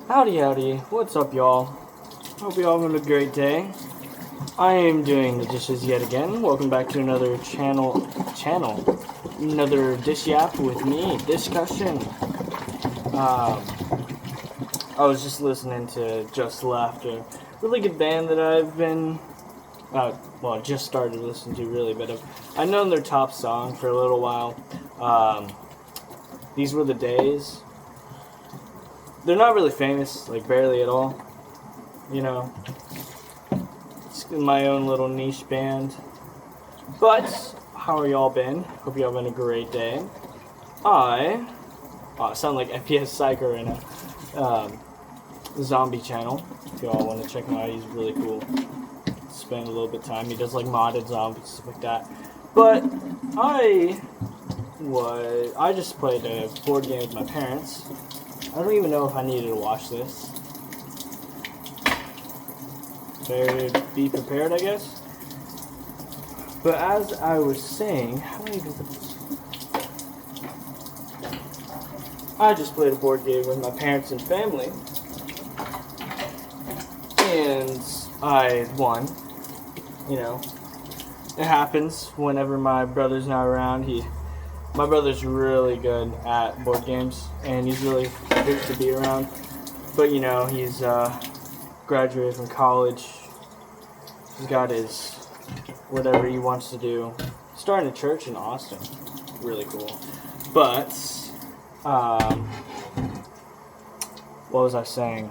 Howdy, howdy. What's up, y'all? Hope y'all having a great day. I am doing the dishes yet again. Welcome back to another channel. Another dish yap with me, Dish-cussion. I was just listening to Just Left, a really good band that I've been, just started listening to really, but I've known their top song for a little while. These Were the Days. They're not really famous, like barely at all, you know. It's my own little niche band. But, how are y'all been? Hope y'all been a great day. I sound like FPS Psycho right now. Zombie channel, if y'all want to check him out, he's really cool. Spend a little bit of time, he does like modded zombies, stuff like that. But, I just played a board game with my parents. I don't even know if I needed to watch this. Better be prepared, I guess. But as I was saying, how do I even put this? I just played a board game with my parents and family. And I won. You know, it happens whenever my brother's not around. My brother's really good at board games, and he's really good to be around. But, you know, he's graduated from college. He's got his whatever he wants to do. Starting a church in Austin. Really cool. But, what was I saying?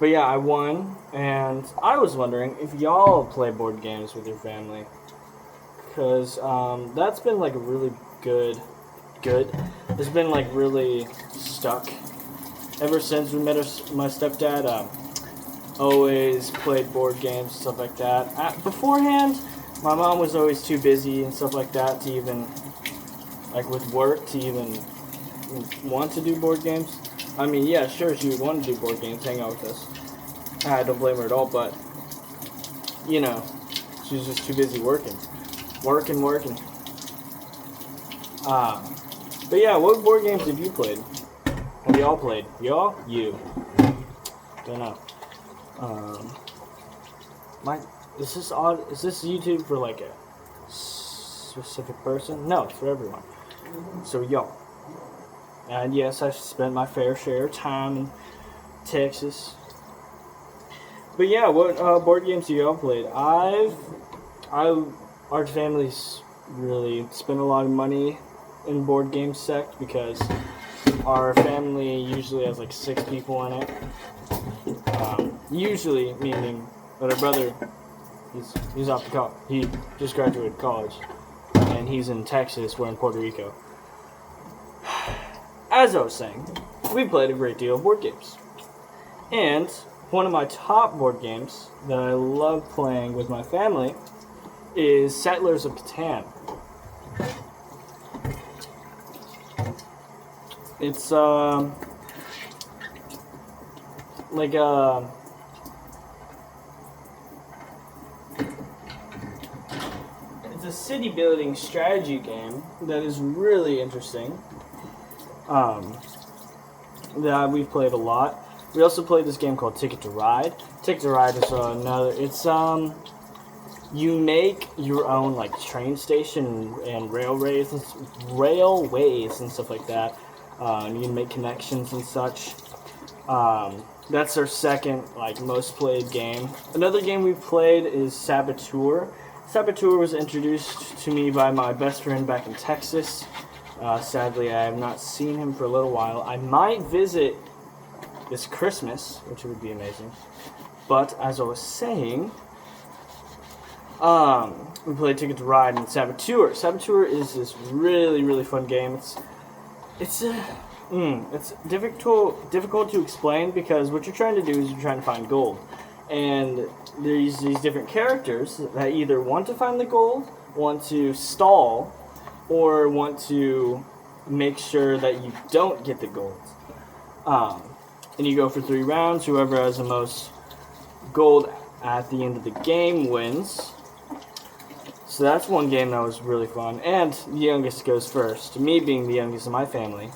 But yeah, I won, and I was wondering if y'all play board games with your family. Because that's been like a really good. It's been like really stuck ever since we met my stepdad. Always played board games, stuff like that. Beforehand, my mom was always too busy and stuff like that to even, like with work, to even want to do board games. I mean, yeah, sure, she would want to do board games, hang out with us. I don't blame her at all, but, you know, she was just too busy working. But yeah, what board games have you played? Have y'all played? Y'all? You. Don't know. Is this odd? Is this YouTube for like a specific person? No, it's for everyone. So y'all. And yes, I've spent my fair share of time in Texas. But yeah, what board games do y'all played? Our family's really spent a lot of money in board game sect because our family usually has like 6 people in it. Usually, meaning that our brother, he's off to college. He just graduated college, and he's in Texas. We're in Puerto Rico. As I was saying, we played a great deal of board games, and one of my top board games that I love playing with my family is Settlers of Catan. It's it's a city building strategy game that is really interesting. That we've played a lot. We also played this game called Ticket to Ride. Ticket to Ride is another. It's you make your own like train station and railways and stuff like that. You can make connections and such. That's our second like most played game. Another game we've played is Saboteur. Saboteur was introduced to me by my best friend back in Texas. Sadly, I have not seen him for a little while. I might visit this Christmas, which would be amazing. But as I was saying, we played Ticket to Ride and Saboteur. Saboteur is this really, really fun game. It's difficult to explain because what you're trying to do is you're trying to find gold. And there's these different characters that either want to find the gold, want to stall, or want to make sure that you don't get the gold. And you go for 3 rounds. Whoever has the most gold at the end of the game wins. So that's one game that was really fun. And the youngest goes first. Me being the youngest in my family,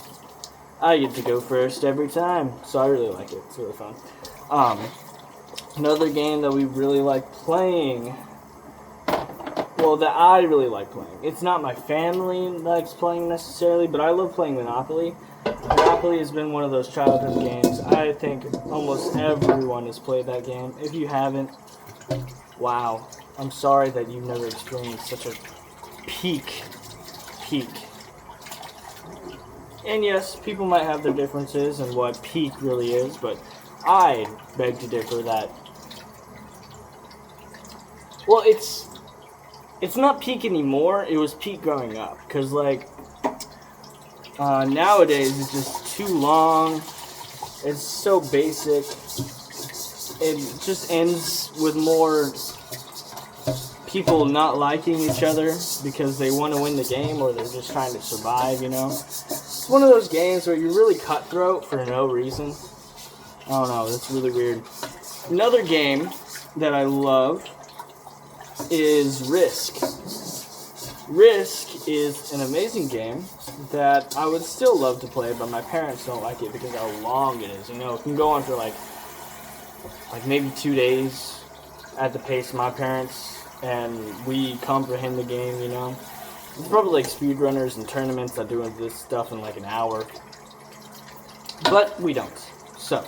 I get to go first every time, so I really like it. It's really fun. Another game that we really like playing, well, that I really like playing. It's not my family likes playing necessarily, but I love playing Monopoly. Monopoly has been one of those childhood games. I think almost everyone has played that game. If you haven't, wow. I'm sorry that you've never experienced such a peak. And yes, people might have their differences in what peak really is, but I beg to differ that, well, it's not peak anymore. It was peak growing up, because like nowadays it's just too long. It's so basic. It just ends with more people not liking each other because they want to win the game or they're just trying to survive, you know? It's one of those games where you're really cutthroat for no reason. I don't know, it's really weird. Another game that I love is Risk. Risk is an amazing game that I would still love to play, but my parents don't like it because how long it is. You know, it can go on for like maybe 2 days at the pace of my parents, and we comprehend the game, you know. There's probably like speedrunners and tournaments that do this stuff in like an hour, but we don't. So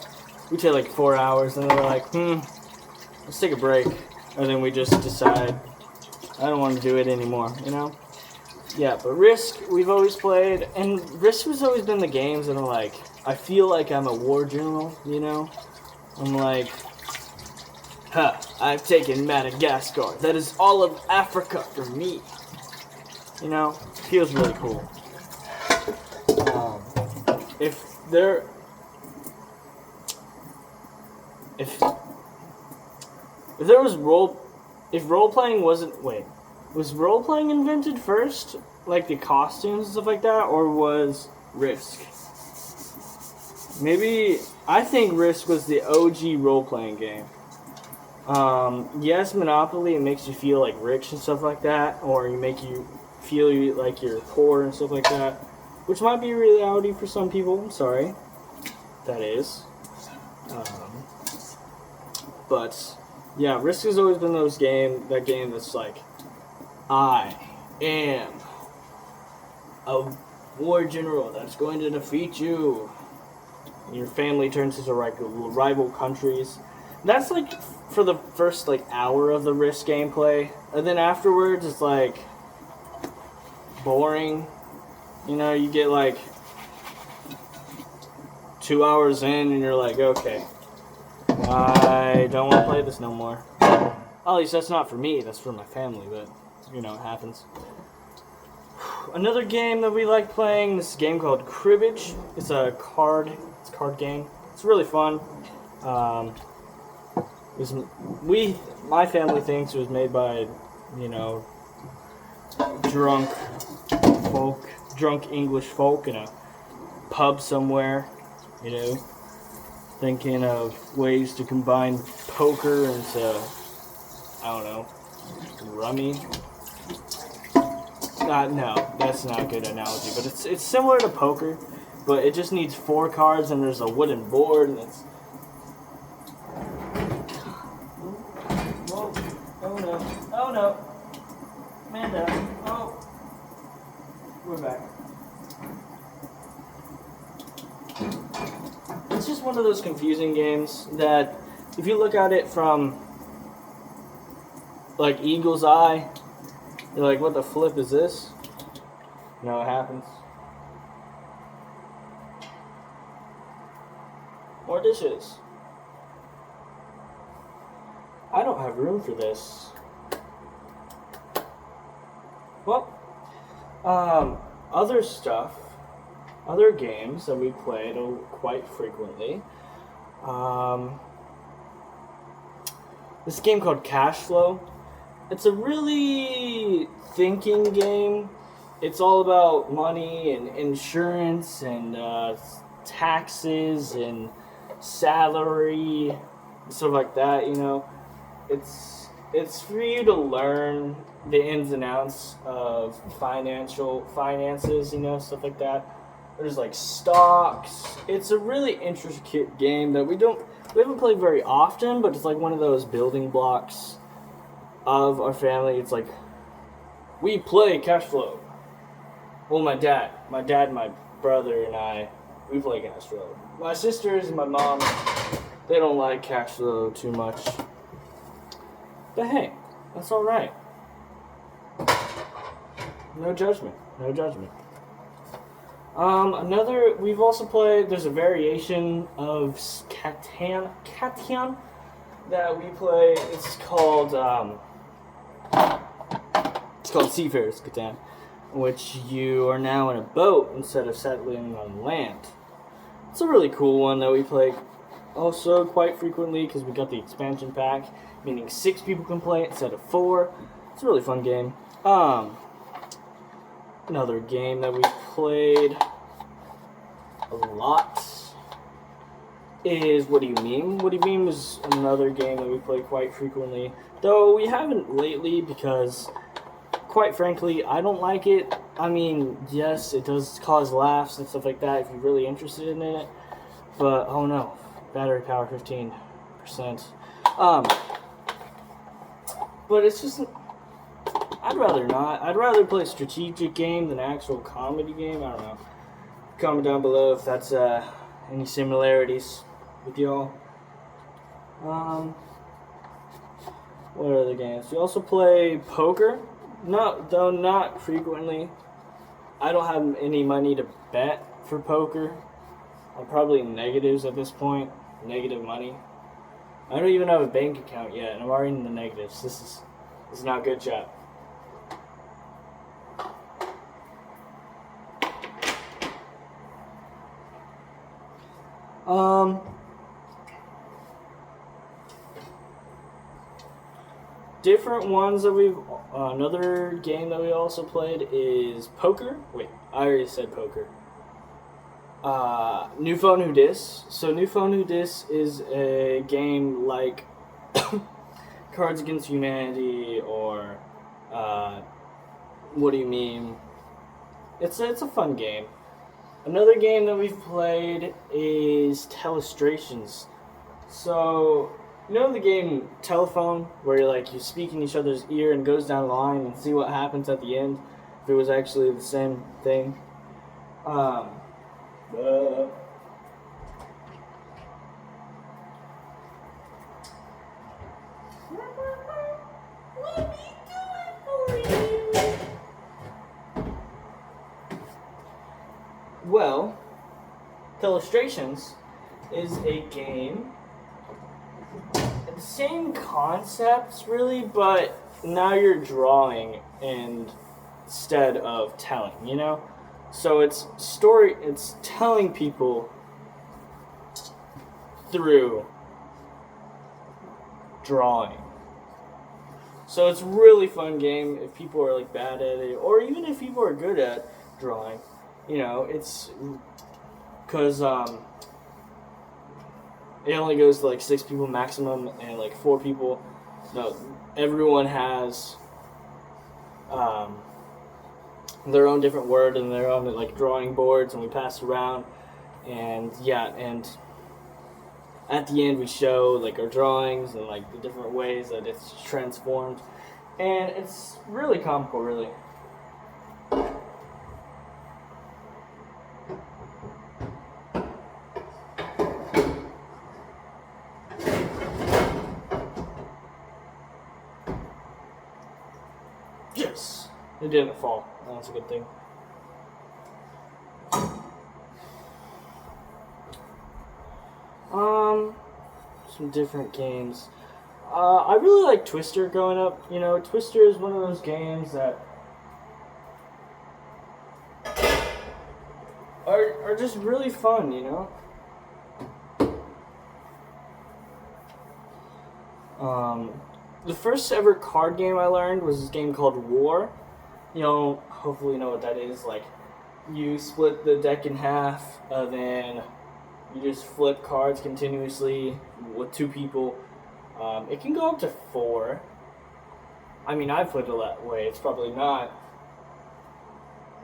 we take like 4 hours, and then we're like, let's take a break, and then we just decide I don't want to do it anymore, you know. Yeah, but Risk we've always played, and Risk has always been the games that I'm like, I feel like I'm a war general, you know. I'm like, I've taken Madagascar. That is all of Africa for me. You know, it feels really cool. If role-playing wasn't, was role-playing invented first? Like the costumes and stuff like that? Or was Risk? Maybe, I think Risk was the OG role-playing game. Yes, Monopoly, it makes you feel like rich and stuff like that, or you make you feel like you're poor and stuff like that, which might be reality for some people. I'm sorry, that is. But yeah, Risk has always been that game that's like, I am a war general that's going to defeat you. Your family turns into rival countries. That's like for the first like hour of the Risk gameplay, and then afterwards it's like boring. You know, you get like 2 hours in and you're like, okay, I don't want to play this no more. At least that's not for me, that's for my family, but you know, it happens. Another game that we like playing, this game called Cribbage. It's a card game. It's really fun. My family thinks it was made by, you know, drunk English folk in a pub somewhere, you know, thinking of ways to combine poker into, I don't know, rummy. No, that's not a good analogy, but it's similar to poker, but it just needs 4 cards and there's a wooden board and it's... Whoa. Oh no. Man down. Oh. We're back. It's just one of those confusing games that if you look at it from like eagle's eye, you're like, what the flip is this? You know what happens? More dishes. I don't have room for this. Well, other stuff, other games that we played quite frequently. This game called Cash Flow. It's a really thinking game. It's all about money and insurance and taxes and salary and stuff like that, you know. It's for you to learn the ins and outs of finances, you know, stuff like that. There's like stocks. It's a really intricate game that we haven't played very often, but it's like one of those building blocks of our family. It's like we play cash flow. Well, my dad, my brother, and I, we play cash flow. My sisters and my mom, they don't like cash flow too much. But hey, that's all right. No judgment. No judgment. We've also played, there's a variation of Catan that we play. It's called Seafarers Catan, which you are now in a boat instead of settling on land. It's a really cool one that we play also quite frequently because we got the expansion pack, meaning 6 people can play it instead of 4. It's a really fun game. Another game that we played a lot is What Do You Meme? What Do You Meme is another game that we play quite frequently, though we haven't lately because, quite frankly, I don't like it. I mean, yes, it does cause laughs and stuff like that if you're really interested in it, but oh no, battery power 15%. But it's just, I'd rather not. I'd rather play a strategic game than an actual comedy game. I don't know. Comment down below if that's any similarities with y'all. What other games? We also play poker. No, though not frequently. I don't have any money to bet for poker. I'm probably in negatives at this point. Negative money. I don't even have a bank account yet, and I'm already in the negatives. This is not good, chat. Different ones that we've, another game that we also played is poker. Wait, I already said poker. New Phone Who Dis. So New Phone Who Dis is a game like Cards Against Humanity or What Do You Meme? It's a fun game. Another game that we've played is Telestrations. So, you know the game Telephone, where you speak in each other's ear and goes down the line and see what happens at the end, if it was actually the same thing? Well, Telestrations is a game, the same concepts really, but now you're drawing instead of telling, you know? So it's telling people through drawing. So it's a really fun game if people are like bad at it, or even if people are good at drawing. You know, it's because it only goes to like 6 people maximum, and like 4 people. No, everyone has their own different word and their own like drawing boards, and we pass around, and yeah, and at the end we show like our drawings and like the different ways that it's transformed, and it's really comical, really. Yes! It didn't fall. That's a good thing. Some different games. I really like Twister growing up. You know, Twister is one of those games that are just really fun, you know? The first ever card game I learned was this game called War. You know, hopefully you know what that is. Like, you split the deck in half, then you just flip cards continuously with 2 people. It can go up to 4. I mean, I played it that way. It's probably not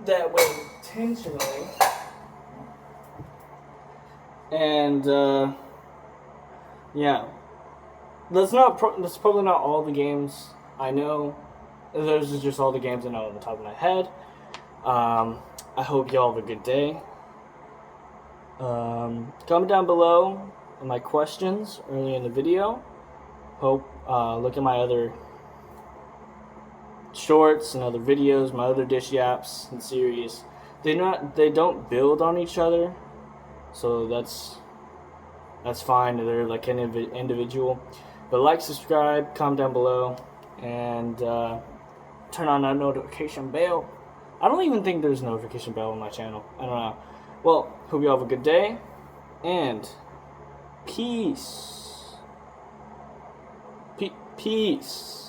that way intentionally, And yeah, that's probably not all the games I know. Those are just all the games I know on the top of my head. I hope y'all have a good day. Comment down below my questions early in the video. Look at my other shorts and other videos, my other dish yaps and series. They don't build on each other, so that's fine. They're like an individual. But like, subscribe, comment down below, and turn on that notification bell. I don't even think there's a notification bell on my channel. I don't know. Well, hope you all have a good day, and peace. Peace.